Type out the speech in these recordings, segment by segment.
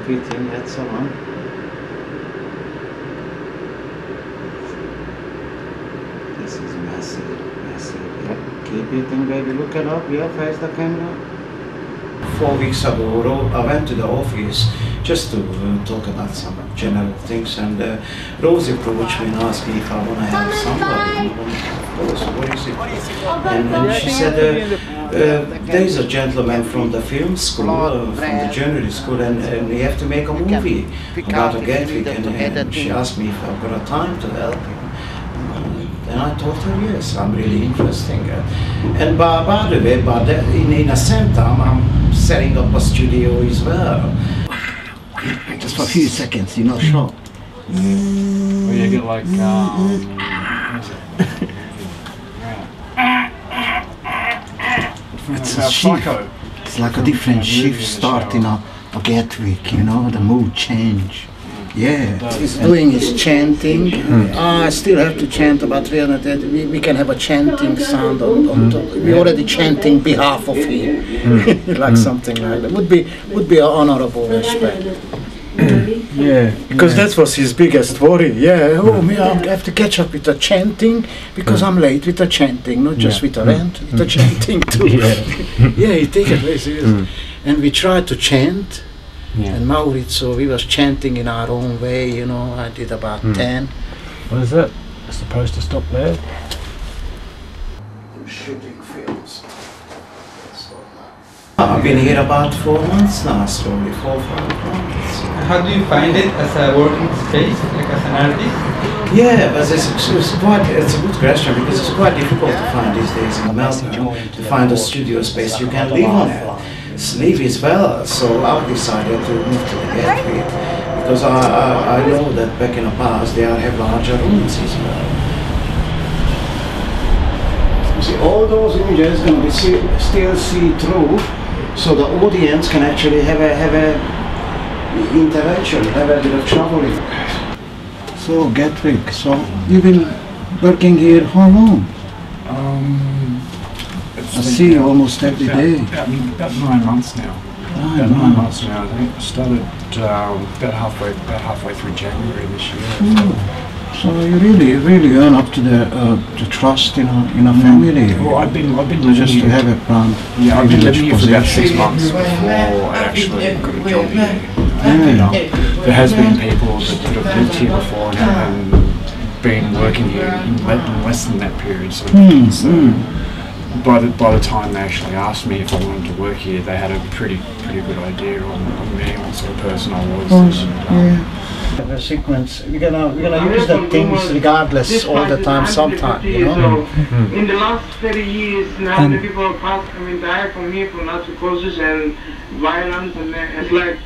repeating that so on. This is massive, massive. Yeah. Keep eating, baby. Look it up. Yeah, face the camera. 4 weeks ago, I went to the office just to talk about some general things, and Rosie approached me and asked me if I want to help somebody. Of course, what is it? And she said, there is a gentleman from the film school, from the journalism school, and we have to make a movie about a Gatwick, and she asked me if I've got a time to help him. And I told her, yes, I'm really interested. And by the way, in the same time, I'm setting up a studio as well. Just for a few seconds, you're not sure. Well, you get like, it's a shift. It's like a different shift starting a Gatwick, you know, the mood change. Yeah, he's doing his chanting. I still have to chant about 300. We can have a chanting sound on top. We're already chanting behalf of him, like something like that. Would be an honorable respect. Yeah, because that was his biggest worry. Yeah, oh me, I have to catch up with the chanting because I'm late with the chanting, not just with the rent, with the chanting too. Yeah, he take it very seriously. And we tried to chant. Yeah. And Maurits, so we was chanting in our own way, you know. I did about 10. What is it? It's supposed to stop there? I'm shooting films. I've been here about 4 months now, slowly, 4 or 5 months. How do you find it as a working space, like as an artist? Yeah, but it's a good question because it's quite difficult to find these days in Melbourne, to find a studio space you can live on it. Sleep as well, so I decided to move to the Gatwick because I know that back in the past they have larger rooms as well. You see, all those images can be still see through, so the audience can actually have a interaction, have a bit of traveling. So Gatwick, so you've been working here how long? I see you almost every day. About 9 months now. About 9 months now. I think I started about halfway through January this year. So you really earn up to the trust in a family. Well, I've been living just here. To have a brand. Yeah, I've been living here for about 6 months before I actually got a job here. There has been people that have lived here before and been working here in less than that period. So by the time they actually asked me if I wanted to work here, they had a pretty good idea on me, what sort of person I was. The sequence, we're gonna use the things regardless all the time, sometime, you know. In the last 30 years, now many people died from here from natural causes and violence, and it's like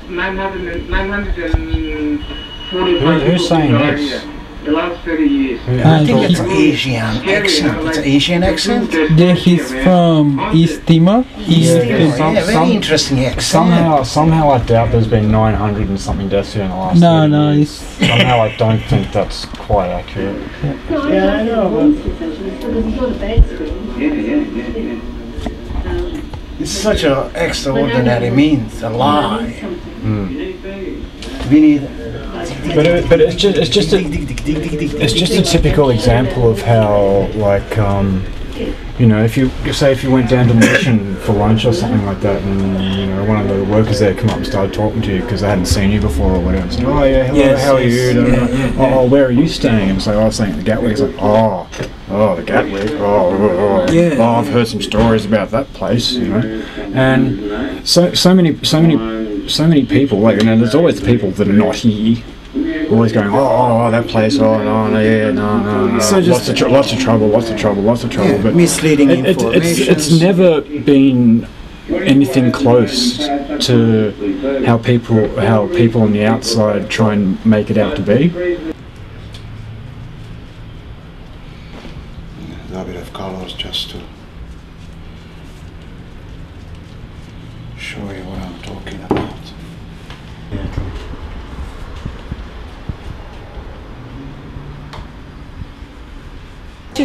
945. Who's saying this? The last 30 years. I think it's Asian accent. It's an Asian accent. Yeah, he's from East Timor. Very interesting accent. Somehow I doubt there's been 900 and something deaths here in the last 30 years. Somehow I don't think that's quite accurate. Yeah, I know. It's such an extraordinary means, a lie. We need. But it's just a typical example of how, like, you know, if you went down to Mission for lunch or something like that, and you know one of the workers there come up and started talking to you because they hadn't seen you before or whatever. So, oh yeah, hello, how are you? Oh, where are you staying? And it's like, oh, I'm staying at the Gatwick. It's like, oh, the Gatwick. Oh, I've heard some stories about that place, you know. And so many people, like, you know, there's always the people that are not here. Always going, oh, that place, no. So just lots of trouble. Yeah, but misleading information. It's never been anything close to how people on the outside try and make it out to be. A bit of colors just to show you what I'm talking about.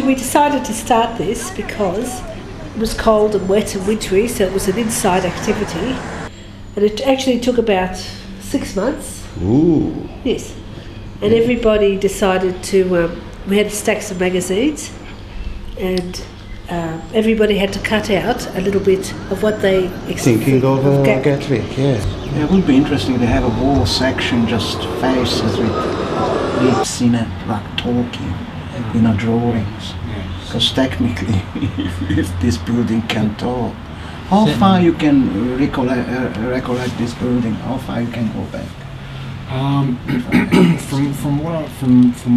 We decided to start this because it was cold and wet and wintry, so it was an inside activity, and it actually took about 6 months. Ooh. Yes. And everybody decided to, we had stacks of magazines, and everybody had to cut out a little bit of what they Thinking of Gatwick, yes. Yeah, it would be interesting to have a whole section just faces with lips in it, like talking, in a drawings. Because technically, if this building can talk, how far you can recollect this building? How far you can go back? From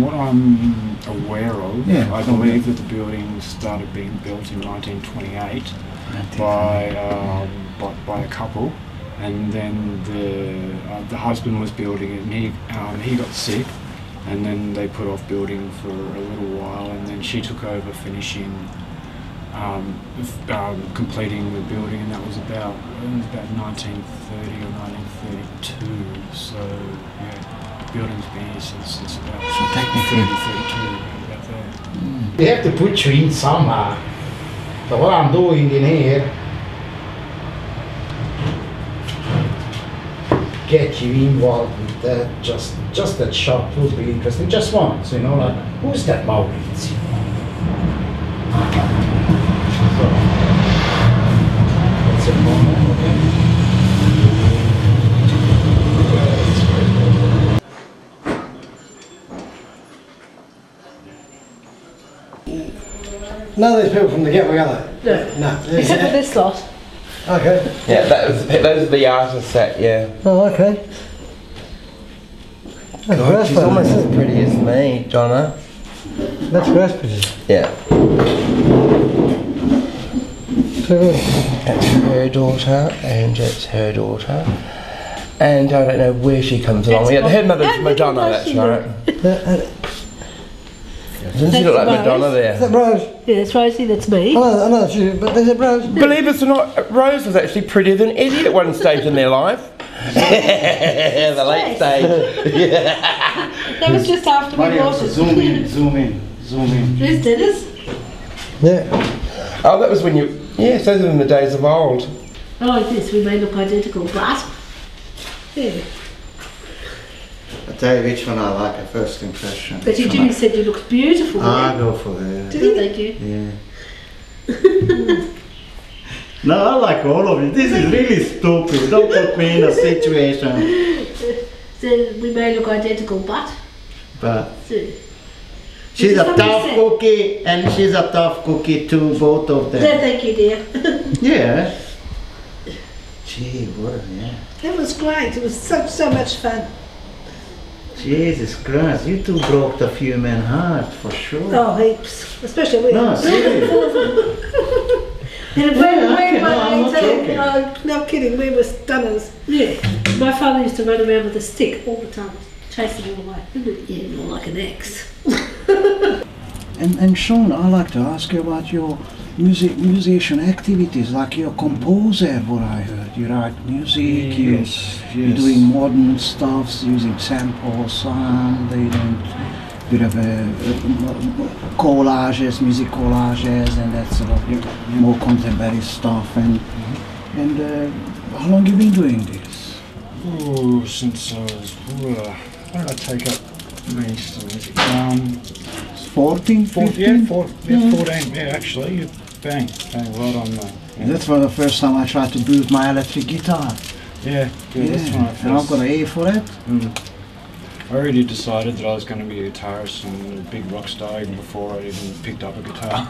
what I'm aware of, I believe that the building started being built in 1928 by a couple, and then the husband was building it, and he got sick, and then they put off building for a little while, and then she took over finishing, completing the building, and that was about 1930 or 1932. So yeah, the building's been here since about 30, 32, about there. They have to put you in somehow. So what I'm doing in here, get you involved with that, just that shot would be interesting, just once, you know, like, who's that Mauritius? So, that's a moment, okay? None of these people from the Gatwick, are they? No. No. Except for this lot. Okay. Yeah, those are the artists that, yeah. Oh, okay. God, she's almost as pretty as me, Donna. That's grass pretty. Yeah. So good. That's her daughter, and it's her daughter. And I don't know where she comes along. Yeah, her mother's Madonna, that's right. Doesn't she look like Madonna there? Is that Rose? Yeah, that's Rosie, that's me. I know that's you, but there's a Rose. Believe it or not, Rose was actually prettier than Eddie at one stage in their life. The late stage. That was just after we bought it. Zoom in. Who's Dennis? Yeah. Oh, that was when you... Yes, those are in the days of old. Oh, yes, we may look identical, but... Yeah. I'll tell you which one I like at first impression. But you Jimmy said you looked beautiful. I'll go for that. Did you? Thank you. Yeah. No, I like all of it. This is really stupid. Don't put me in a situation. So we may look identical, but... She's a tough cookie, and she's a tough cookie too, both of them. No, thank you, dear. Yeah. Gee, what, yeah. That was great. It was so much fun. Jesus Christ, you two broke the few men heart, for sure. Oh, heaps. Especially we. No, seriously. And I'm not joking. No kidding, we were stunners. Yeah. My father used to run around with a stick all the time, chasing them away. Yeah, more like an axe. And Sean, I'd like to ask you about your musician activities, like you're a composer, what I heard. You write music, you're doing modern stuff, using samples, sound, you're doing a bit of collages, music collages, and that sort of more contemporary stuff. And how long have you been doing this? Oh, since I was, when did I take up most music? 14, 15? 14, yeah, actually, you bang right on that. Yeah. That's for the first time I tried to build my electric guitar. Yeah, that's when I first... And I've got an A for it. I already decided that I was going to be a guitarist and a big rock star even before I even picked up a guitar.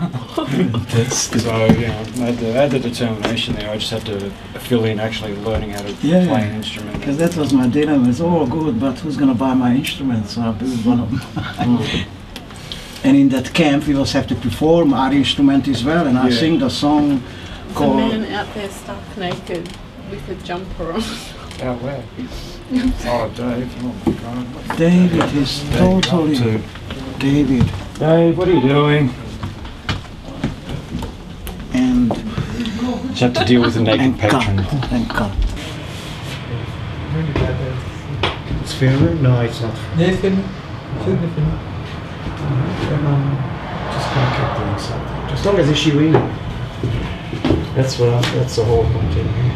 So, you know, I had the determination there. I just had to fill in actually learning how to play an instrument. Because that was my dilemma. It's all good, but who's going to buy my instrument? So I built one of them. And in that camp we also have to perform our instrument as well, and I sing the song called... There's a man out there stuck naked with a jumper on. Out where? Oh, Dave, oh my God. David is totally... David. Dave, what are you doing? And... Just have to deal with a naked patron. And cut. It's filming? No, it's not. Yeah, it's filming. Should be filming. Just gonna keep doing something. As long as she wins. That's the whole point in here.